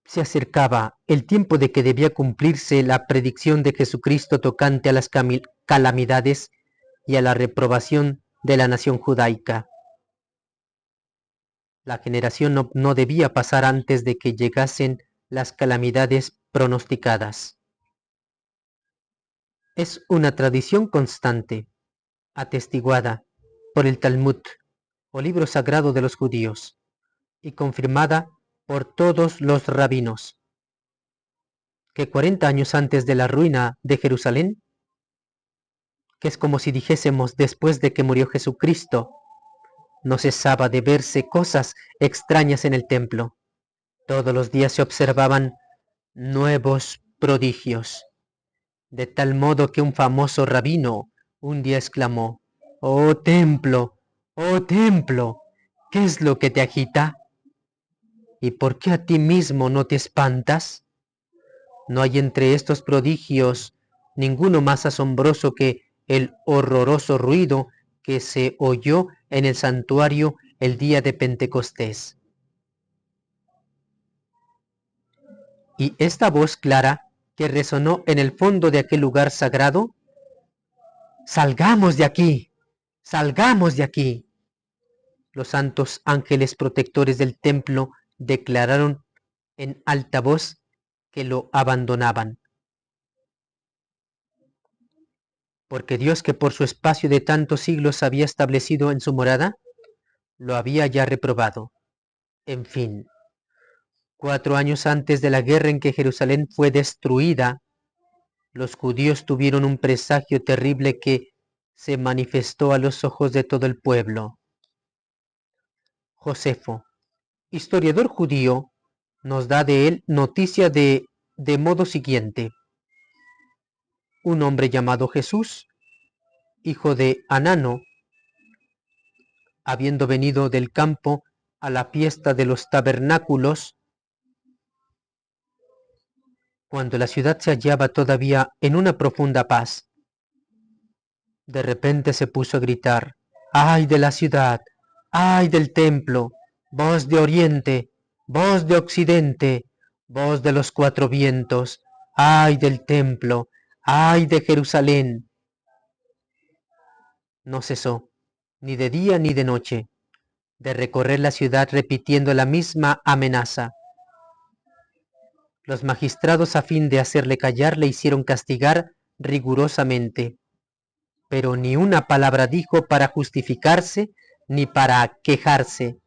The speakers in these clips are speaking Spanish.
Se acercaba el tiempo de que debía cumplirse la predicción de Jesucristo tocante a las calamidades y a la reprobación de la nación judaica. La generación no debía pasar antes de que llegasen las calamidades pronosticadas. Es una tradición constante, atestiguada por el Talmud, o libro sagrado de los judíos, y confirmada por todos los rabinos, que 40 años antes de la ruina de Jerusalén, que es como si dijésemos después de que murió Jesucristo, no cesaba de verse cosas extrañas en el templo. Todos los días se observaban nuevos prodigios, de tal modo que un famoso rabino un día exclamó: oh templo, ¿qué es lo que te agita? ¿Y por qué a ti mismo no te espantas? No hay entre estos prodigios ninguno más asombroso que el horroroso ruido que se oyó en el santuario el día de Pentecostés. Y esta voz clara que resonó en el fondo de aquel lugar sagrado: ¡salgamos de aquí! ¡Salgamos de aquí! Los santos ángeles protectores del templo declararon en alta voz que lo abandonaban. Porque Dios, que por su espacio de tantos siglos había establecido en su morada, lo había ya reprobado. En fin, 4 años antes de la guerra en que Jerusalén fue destruida, los judíos tuvieron un presagio terrible que se manifestó a los ojos de todo el pueblo. Josefo, historiador judío, nos da de él noticia de modo siguiente: un hombre llamado Jesús, hijo de Anano, habiendo venido del campo a la fiesta de los tabernáculos, cuando la ciudad se hallaba todavía en una profunda paz, de repente se puso a gritar: ¡ay de la ciudad! ¡ay del templo! Voz de oriente, voz de occidente, voz de los 4 vientos, ¡ay del templo! ¡ay de Jerusalén! No cesó, ni de día ni de noche, de recorrer la ciudad repitiendo la misma amenaza. Los magistrados, a fin de hacerle callar, le hicieron castigar rigurosamente, pero ni una palabra dijo para justificarse ni para quejarse,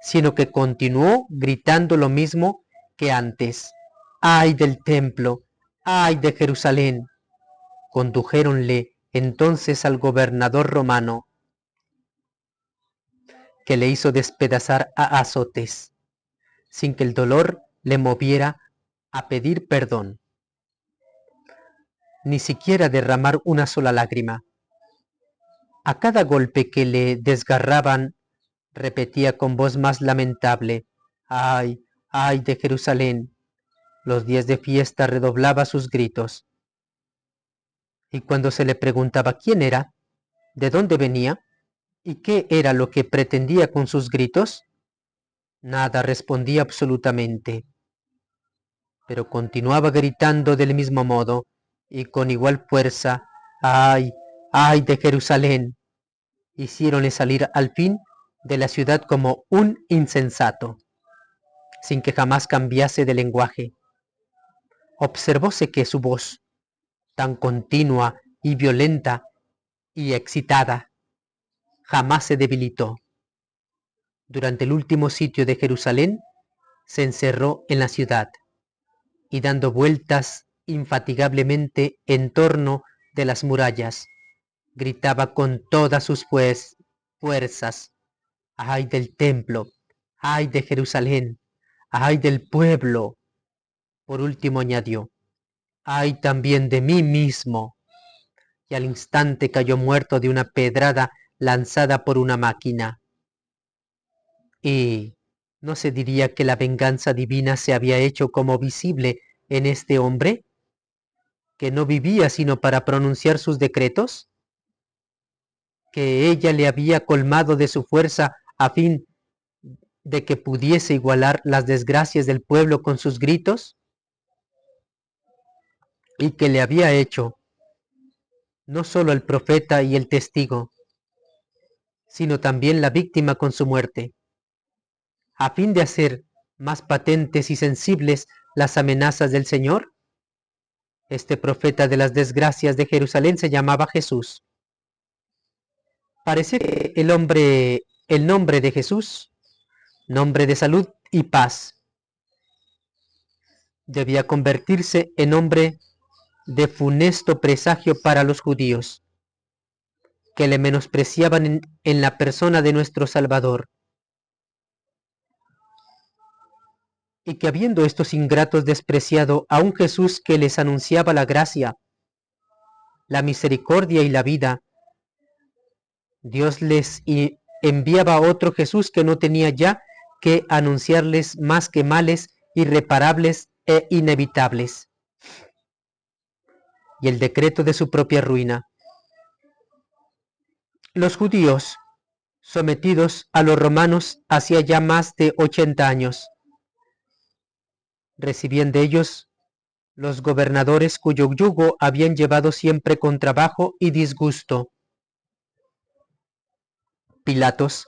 sino que continuó gritando lo mismo que antes: ¡ay del templo! ¡ay de Jerusalén! Condujéronle entonces al gobernador romano, que le hizo despedazar a azotes, sin que el dolor le moviera a pedir perdón, ni siquiera derramar una sola lágrima. A cada golpe que le desgarraban, repetía con voz más lamentable: ¡ay, ay de Jerusalén! Los días de fiesta redoblaba sus gritos. Y cuando se le preguntaba quién era, de dónde venía y qué era lo que pretendía con sus gritos, nada respondía absolutamente, pero continuaba gritando del mismo modo y con igual fuerza: ¡ay, ay de Jerusalén! Hiciéronle salir al fin de la ciudad como un insensato, sin que jamás cambiase de lenguaje. Observóse que su voz, tan continua y violenta y excitada, jamás se debilitó. Durante el último sitio de Jerusalén, se encerró en la ciudad, y dando vueltas infatigablemente en torno de las murallas, gritaba con todas sus fuerzas: ¡ay del templo! ¡ay de Jerusalén! ¡ay del pueblo! Por último añadió: ¡ay también de mí mismo! Y al instante cayó muerto de una pedrada lanzada por una máquina. Y ¿no se diría que la venganza divina se había hecho como visible en este hombre, que no vivía sino para pronunciar sus decretos? ¿Que ella le había colmado de su fuerza a fin de que pudiese igualar las desgracias del pueblo con sus gritos, y que le había hecho no solo el profeta y el testigo, sino también la víctima con su muerte, a fin de hacer más patentes y sensibles las amenazas del Señor. Este profeta de las desgracias de Jerusalén se llamaba Jesús. Parece que el nombre de Jesús, nombre de salud y paz, debía convertirse en nombre de funesto presagio para los judíos, que le menospreciaban en la persona de nuestro Salvador, y que habiendo estos ingratos despreciado a un Jesús que les anunciaba la gracia, la misericordia y la vida, Dios les enviaba otro Jesús que no tenía ya que anunciarles más que males irreparables e inevitables, y el decreto de su propia ruina. Los judíos, sometidos a los romanos hacía ya más de 80 años, recibían de ellos los gobernadores cuyo yugo habían llevado siempre con trabajo y disgusto. Pilatos,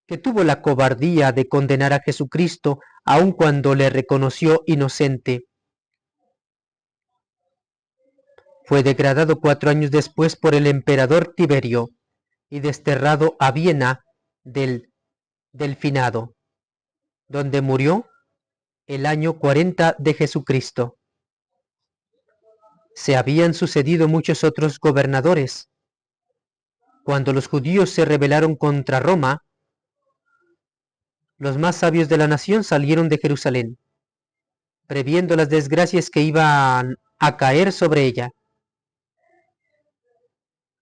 que tuvo la cobardía de condenar a Jesucristo aun cuando le reconoció inocente, fue degradado 4 años después por el emperador Tiberio y desterrado a Viena del Delfinado, donde murió el año 40 de Jesucristo. Se habían sucedido muchos otros gobernadores. Cuando los judíos se rebelaron contra Roma, los más sabios de la nación salieron de Jerusalén, previendo las desgracias que iban a caer sobre ella.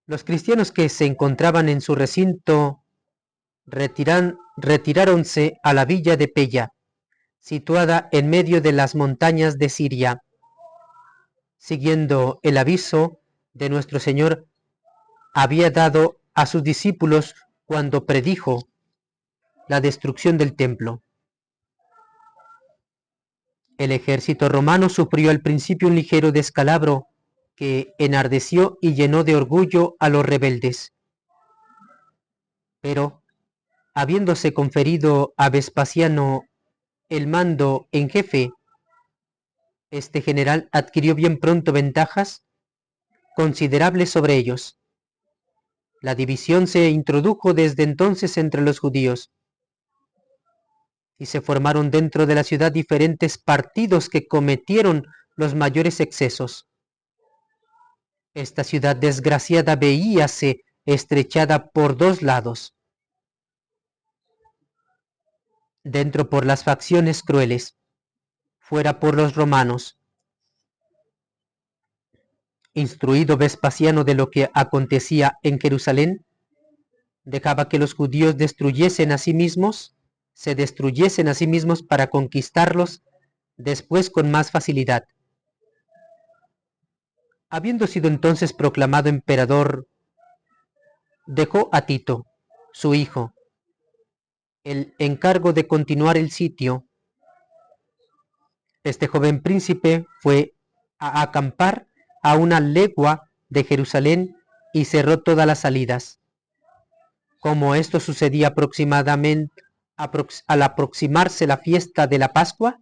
Los cristianos que se encontraban en su recinto retiráronse a la villa de Pella, situada en medio de las montañas de Siria, siguiendo el aviso de nuestro Señor había dado a sus discípulos cuando predijo la destrucción del templo. El ejército romano sufrió al principio un ligero descalabro que enardeció y llenó de orgullo a los rebeldes. Pero, habiéndose conferido a Vespasiano el mando en jefe, este general adquirió bien pronto ventajas considerables sobre ellos. La división se introdujo desde entonces entre los judíos, y se formaron dentro de la ciudad diferentes partidos que cometieron los mayores excesos. Esta ciudad desgraciada veíase estrechada por dos lados. Dentro por las facciones crueles, fuera por los romanos. Instruido Vespasiano de lo que acontecía en Jerusalén, dejaba que los judíos se destruyesen a sí mismos para conquistarlos después con más facilidad. Habiendo sido entonces proclamado emperador, dejó a Tito, su hijo, el encargo de continuar el sitio. Este joven príncipe fue a acampar a 1 legua de Jerusalén y cerró todas las salidas. Como esto sucedía aproximadamente al aproximarse la fiesta de la Pascua,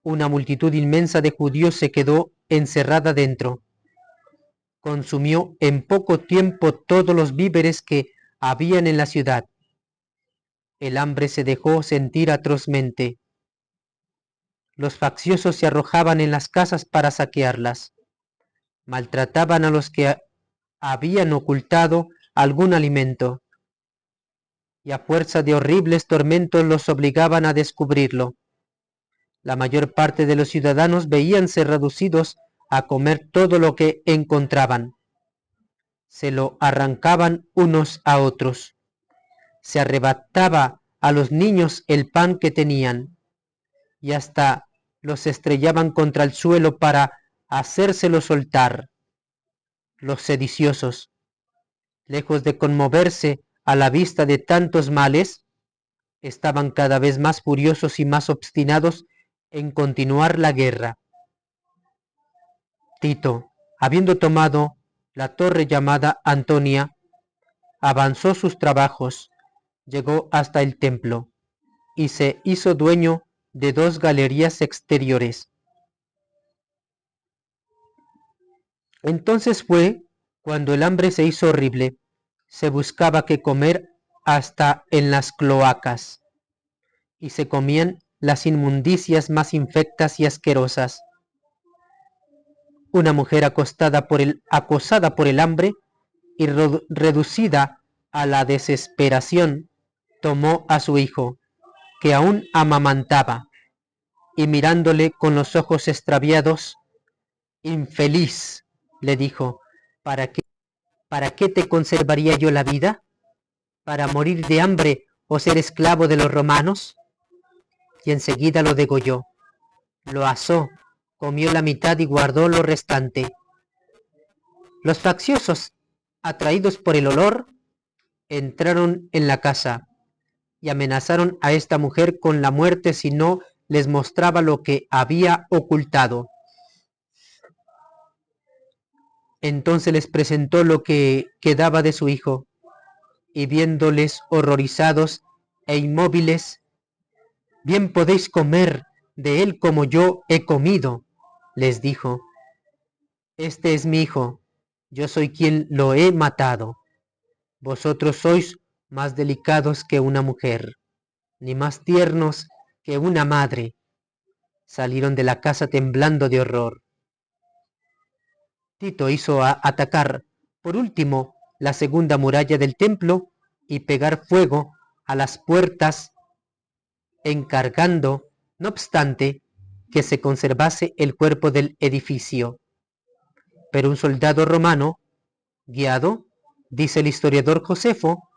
una multitud inmensa de judíos se quedó encerrada dentro. Consumió en poco tiempo todos los víveres que habían en la ciudad. El hambre se dejó sentir atrozmente. Los facciosos se arrojaban en las casas para saquearlas. Maltrataban a los que habían ocultado algún alimento, y a fuerza de horribles tormentos los obligaban a descubrirlo. La mayor parte de los ciudadanos veíanse reducidos a comer todo lo que encontraban. Se lo arrancaban unos a otros. Se arrebataba a los niños el pan que tenían, y hasta los estrellaban contra el suelo para hacérselo soltar. Los sediciosos, lejos de conmoverse a la vista de tantos males, estaban cada vez más furiosos y más obstinados en continuar la guerra. Tito, habiendo tomado la torre llamada Antonia, avanzó sus trabajos, llegó hasta el templo y se hizo dueño de 2 galerías exteriores. Entonces fue cuando el hambre se hizo horrible, se buscaba qué comer hasta en las cloacas, y se comían las inmundicias más infectas y asquerosas. Una mujer acosada por el hambre y reducida a la desesperación, tomó a su hijo, que aún amamantaba, y mirándole con los ojos extraviados, infeliz, le dijo, ¿para qué te conservaría yo la vida? ¿Para morir de hambre o ser esclavo de los romanos? Y enseguida lo degolló, lo asó, comió la mitad y guardó lo restante. Los facciosos, atraídos por el olor, entraron en la casa y amenazaron a esta mujer con la muerte si no les mostraba lo que había ocultado. Entonces les presentó lo que quedaba de su hijo, y viéndoles horrorizados e inmóviles, bien podéis comer de él como yo he comido, les dijo. Este es mi hijo, yo soy quien lo he matado. Vosotros sois más delicados que una mujer, ni más tiernos que una madre. Salieron de la casa temblando de horror. Tito hizo atacar, por último, la segunda muralla del templo y pegar fuego a las puertas, encargando, no obstante, que se conservase el cuerpo del edificio. Pero un soldado romano, guiado, dice el historiador Josefo,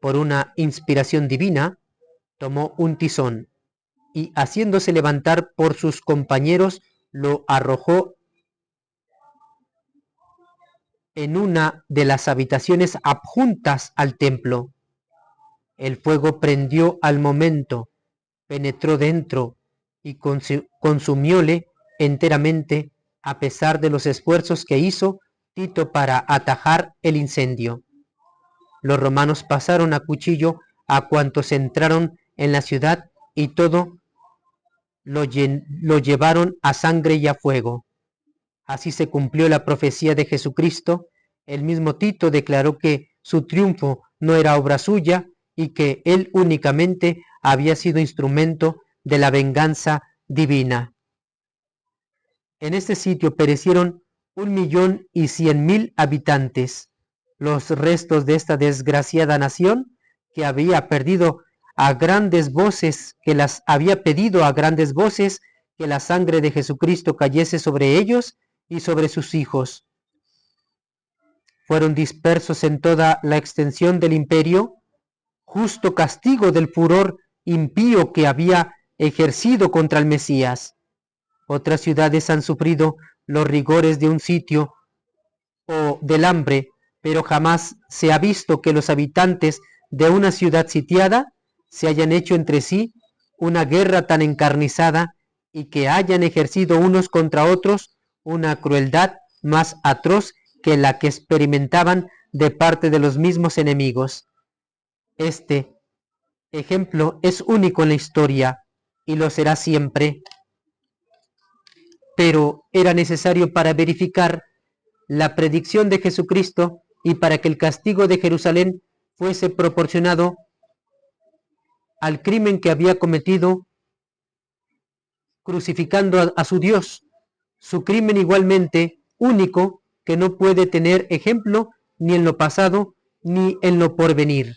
por una inspiración divina, tomó un tizón y, haciéndose levantar por sus compañeros, lo arrojó en una de las habitaciones adjuntas al templo. El fuego prendió al momento, penetró dentro y consumióle enteramente, a pesar de los esfuerzos que hizo Tito para atajar el incendio. Los romanos pasaron a cuchillo a cuantos entraron en la ciudad y todo lo llevaron a sangre y a fuego. Así se cumplió la profecía de Jesucristo. El mismo Tito declaró que su triunfo no era obra suya y que él únicamente había sido instrumento de la venganza divina. En este sitio perecieron 1.100.000 habitantes, los restos de esta desgraciada nación que había pedido a grandes voces que la sangre de Jesucristo cayese sobre ellos y sobre sus hijos. Fueron dispersos en toda la extensión del imperio, justo castigo del furor impío que había ejercido contra el Mesías. Otras ciudades han sufrido los rigores de un sitio o del hambre, pero jamás se ha visto que los habitantes de una ciudad sitiada se hayan hecho entre sí una guerra tan encarnizada y que hayan ejercido unos contra otros una crueldad más atroz que la que experimentaban de parte de los mismos enemigos. Este ejemplo es único en la historia y lo será siempre, pero era necesario para verificar la predicción de Jesucristo y para que el castigo de Jerusalén fuese proporcionado al crimen que había cometido crucificando a su Dios, su crimen igualmente único que no puede tener ejemplo ni en lo pasado ni en lo porvenir.